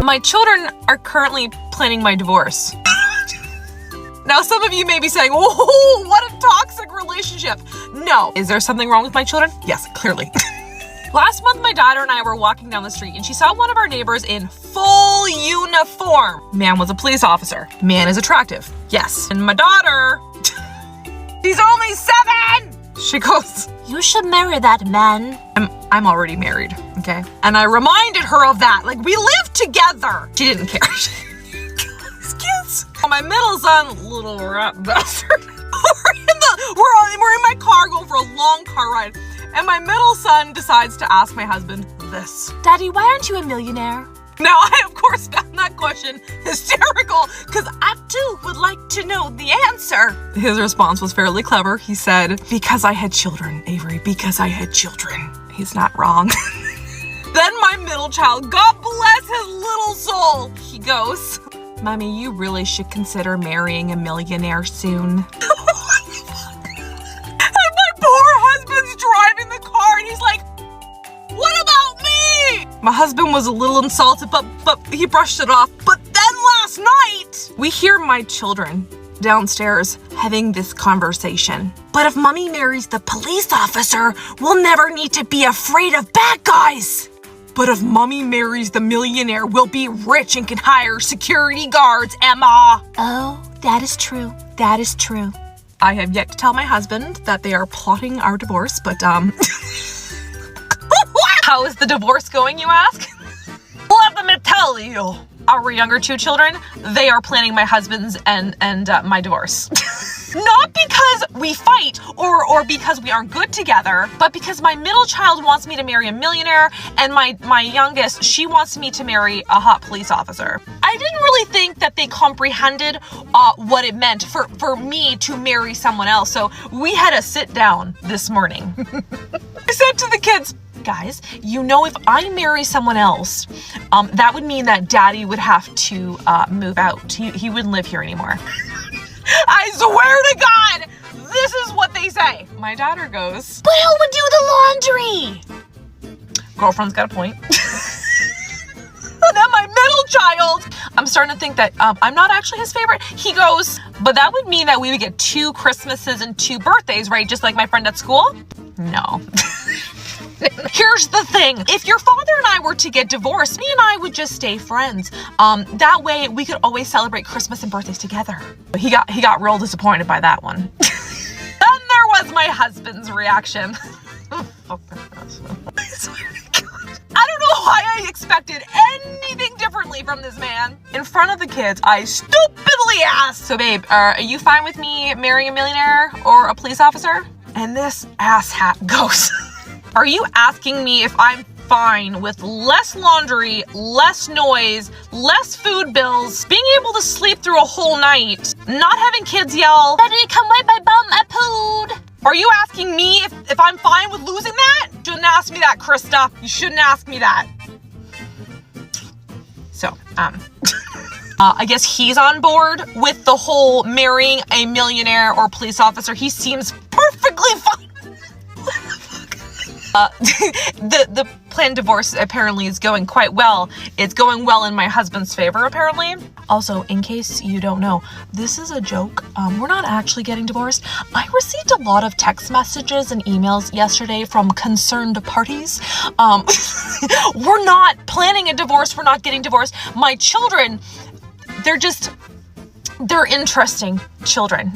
My children are currently planning my divorce. Now, some of you may be saying, oh, what a toxic relationship. No. Is there something wrong with my children? Yes, clearly. Last month, my daughter and I were walking down the street and she saw one of our neighbors in full uniform. Man was a police officer. Man is attractive. Yes. And my daughter, she's only 7. She goes, you should marry that man. I'm already married, okay? And I reminded her of that. Like, we live together. She didn't care. These kids. My middle son, little rat bastard. We're in my car going for a long car ride. And my middle son decides to ask my husband this. Daddy, why aren't you a millionaire? Now, I, of course, found that question hysterical because I, too, would like to know the answer. His response was fairly clever. He said, because I had children, Avery, because I had children. He's not wrong. Then my middle child, God bless his little soul, he goes, Mommy, you really should consider marrying a millionaire soon. Driving the car and he's like, what about me? My husband was a little insulted, but he brushed it off. But then last night, we hear my children downstairs having this conversation. But if Mommy marries the police officer, we'll never need to be afraid of bad guys. But if Mommy marries the millionaire, we'll be rich and can hire security guards, Emma. Oh, that is true. That is true. I have yet to tell my husband that they are plotting our divorce, but how is the divorce going, you ask? Let me tell you. Our younger 2 children, they are planning my husband's and my divorce. Not because we fight or because we aren't good together, but because my middle child wants me to marry a millionaire and my youngest, she wants me to marry a hot police officer. I didn't really think that they comprehended what it meant for me to marry someone else. So we had a sit down this morning. I said to the kids, guys, you know, if I marry someone else, that would mean that Daddy would have to move out. He wouldn't live here anymore. I swear to God, this is what they say. My daughter goes, but who would do the laundry? Girlfriend's got a point. And then my middle child, I'm starting to think that I'm not actually his favorite. He goes, but that would mean that we would get 2 Christmases and 2 birthdays, right? Just like my friend at school? No. Here's the thing. If your father and I were to get divorced, me and I would just stay friends. That way we could always celebrate Christmas and birthdays together. He got real disappointed by that one. Then there was my husband's reaction. I swear to God. I don't know why I expected anything differently from this man. In front of the kids, I stupidly asked, so babe, are you fine with me marrying a millionaire or a police officer? And this asshat goes, are you asking me if I'm fine with less laundry, less noise, less food bills, being able to sleep through a whole night, not having kids yell, Daddy, come wipe my bum, I pooed? Are you asking me if I'm fine with losing that? You shouldn't ask me that, Krista. You shouldn't ask me that. So, I guess he's on board with the whole marrying a millionaire or police officer. He seems perfectly fine. The planned divorce apparently is going quite well. It's going well in my husband's favor, apparently. Also, in case you don't know, this is a joke. We're not actually getting divorced. I received a lot of text messages and emails yesterday from concerned parties. We're not planning a divorce. We're not getting divorced. My children, they're interesting children.